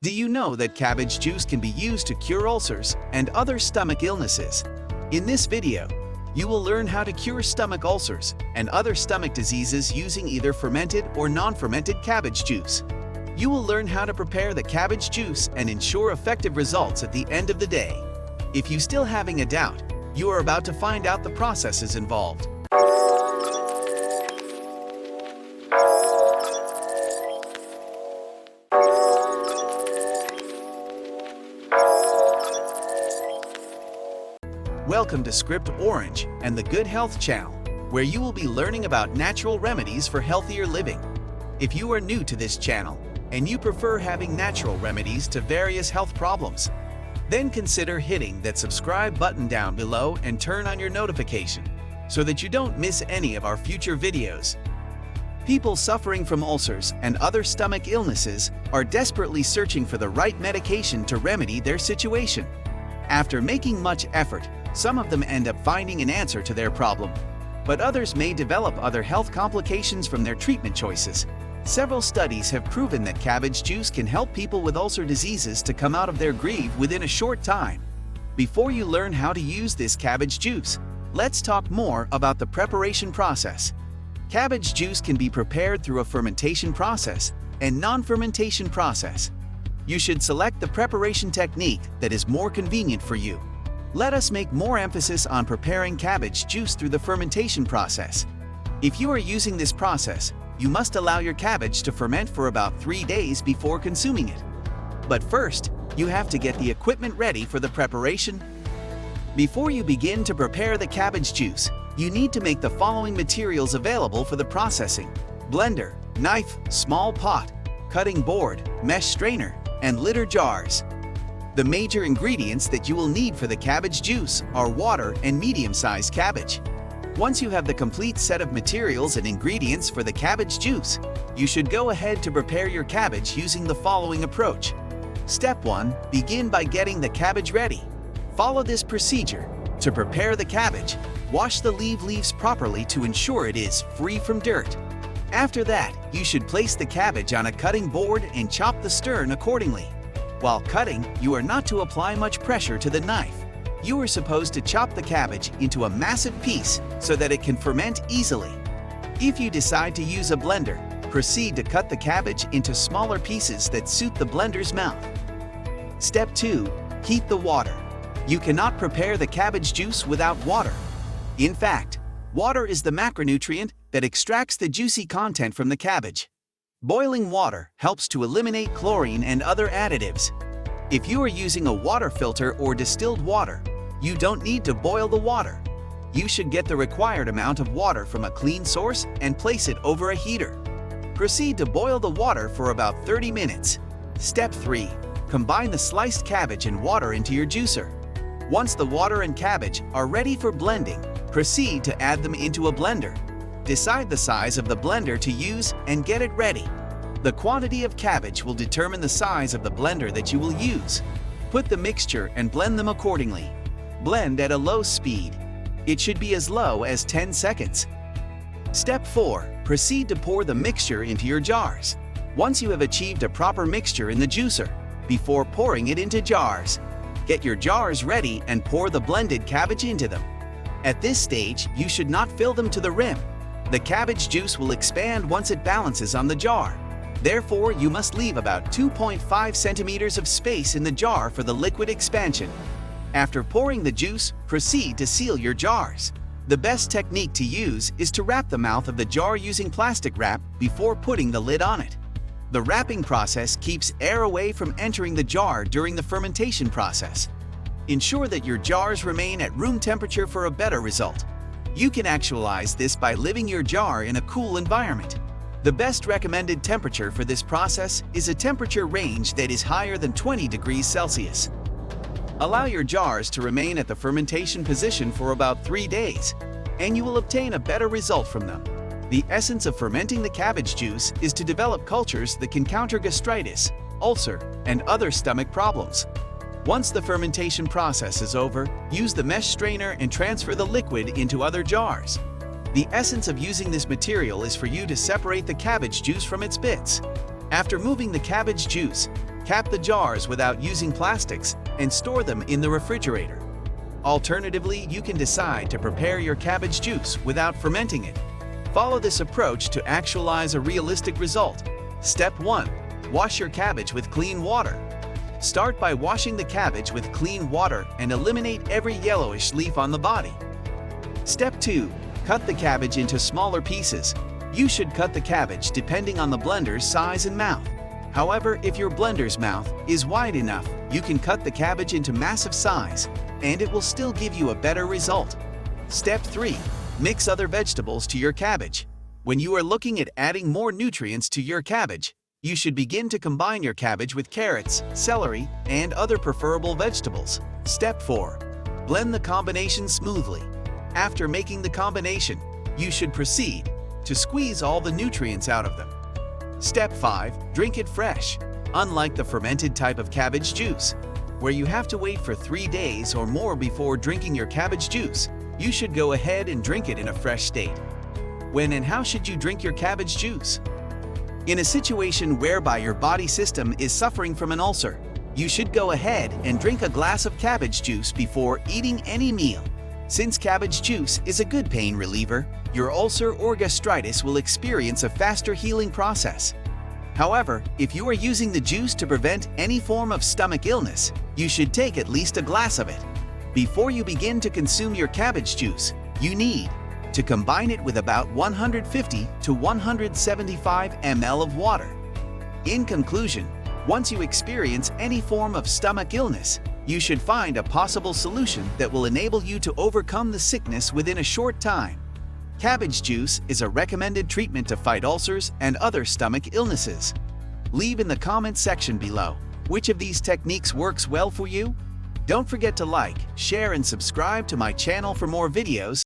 Do you know that cabbage juice can be used to cure ulcers and other stomach illnesses? In this video, you will learn how to cure stomach ulcers and other stomach diseases using either fermented or non-fermented cabbage juice. You will learn how to prepare the cabbage juice and ensure effective results at the end of the day. If you're still having a doubt, you are about to find out the processes involved. Welcome to Script Orange and the Good Health Channel, where you will be learning about natural remedies for healthier living. If you are new to this channel and you prefer having natural remedies to various health problems, then consider hitting that subscribe button down below and turn on your notification so that you don't miss any of our future videos. People suffering from ulcers and other stomach illnesses are desperately searching for the right medication to remedy their situation. After making much effort, some of them end up finding an answer to their problem, but others may develop other health complications from their treatment choices. Several studies have proven that cabbage juice can help people with ulcer diseases to come out of their grief within a short time. Before you learn how to use this cabbage juice, let's talk more about the preparation process. Cabbage juice can be prepared through a fermentation process and non-fermentation process. You should select the preparation technique that is more convenient for you. Let us make more emphasis on preparing cabbage juice through the fermentation process. If you are using this process, you must allow your cabbage to ferment for about 3 days before consuming it. But first, you have to get the equipment ready for the preparation. Before you begin to prepare the cabbage juice, you need to make the following materials available for the processing: blender, knife, small pot, cutting board, mesh strainer, and liter jars. The major ingredients that you will need for the cabbage juice are water and medium-sized cabbage. Once you have the complete set of materials and ingredients for the cabbage juice, you should go ahead to prepare your cabbage using the following approach. Step 1. Begin by getting the cabbage ready. Follow this procedure. To prepare the cabbage, wash the leaves properly to ensure it is free from dirt. After that, you should place the cabbage on a cutting board and chop the stern accordingly. While cutting, you are not to apply much pressure to the knife. You are supposed to chop the cabbage into a massive piece so that it can ferment easily. If you decide to use a blender, proceed to cut the cabbage into smaller pieces that suit the blender's mouth. Step 2. Heat the water. You cannot prepare the cabbage juice without water. In fact, water is the macronutrient that extracts the juicy content from the cabbage. Boiling water helps to eliminate chlorine and other additives. If you are using a water filter or distilled water, you don't need to boil the water. You should get the required amount of water from a clean source and place it over a heater. Proceed to boil the water for about 30 minutes. Step 3. Combine the sliced cabbage and water into your juicer. Once the water and cabbage are ready for blending, proceed to add them into a blender. Decide the size of the blender to use and get it ready. The quantity of cabbage will determine the size of the blender that you will use. Put the mixture and blend them accordingly. Blend at a low speed. It should be as low as 10 seconds. Step 4. Proceed to pour the mixture into your jars. Once you have achieved a proper mixture in the juicer, before pouring it into jars, get your jars ready and pour the blended cabbage into them. At this stage, you should not fill them to the rim. The cabbage juice will expand once it balances on the jar. Therefore, you must leave about 2.5 centimeters of space in the jar for the liquid expansion. After pouring the juice, proceed to seal your jars. The best technique to use is to wrap the mouth of the jar using plastic wrap before putting the lid on it. The wrapping process keeps air away from entering the jar during the fermentation process. Ensure that your jars remain at room temperature for a better result. You can actualize this by leaving your jar in a cool environment. The best recommended temperature for this process is a temperature range that is higher than 20 degrees Celsius. Allow your jars to remain at the fermentation position for about 3 days, and you will obtain a better result from them. The essence of fermenting the cabbage juice is to develop cultures that can counter gastritis, ulcer, and other stomach problems. Once the fermentation process is over, use the mesh strainer and transfer the liquid into other jars. The essence of using this material is for you to separate the cabbage juice from its bits. After moving the cabbage juice, Cap the jars without using plastics and store them in the refrigerator. Alternatively, you can decide to prepare your cabbage juice without fermenting it. Follow this approach to actualize a realistic result. Step 1. Wash your cabbage with clean water. Start by washing the cabbage with clean water and eliminate every yellowish leaf on the body. Step 2. Cut the cabbage into smaller pieces. You should cut the cabbage depending on the blender's size and mouth. However, if your blender's mouth is wide enough, you can cut the cabbage into massive size, and it will still give you a better result. Step 3. Mix other vegetables to your cabbage. When you are looking at adding more nutrients to your cabbage, you should begin to combine your cabbage with carrots, celery, and other preferable vegetables. Step 4. Blend the combination smoothly. After making the combination, you should proceed to squeeze all the nutrients out of them. Step 5. Drink it fresh. Unlike the fermented type of cabbage juice, where you have to wait for 3 days or more before drinking your cabbage juice, you should go ahead and drink it in a fresh state. When and how should you drink your cabbage juice? In a situation whereby your body system is suffering from an ulcer, you should go ahead and drink a glass of cabbage juice before eating any meal. Since cabbage juice is a good pain reliever, your ulcer or gastritis will experience a faster healing process. However, if you are using the juice to prevent any form of stomach illness, you should take at least a glass of it. Before you begin to consume your cabbage juice, you need to combine it with about 150 to 175 ml of water. In conclusion, once you experience any form of stomach illness, you should find a possible solution that will enable you to overcome the sickness within a short time. Cabbage juice is a recommended treatment to fight ulcers and other stomach illnesses. Leave in the comments section below which of these techniques works well for you. Don't forget to like, share, and subscribe to my channel for more videos.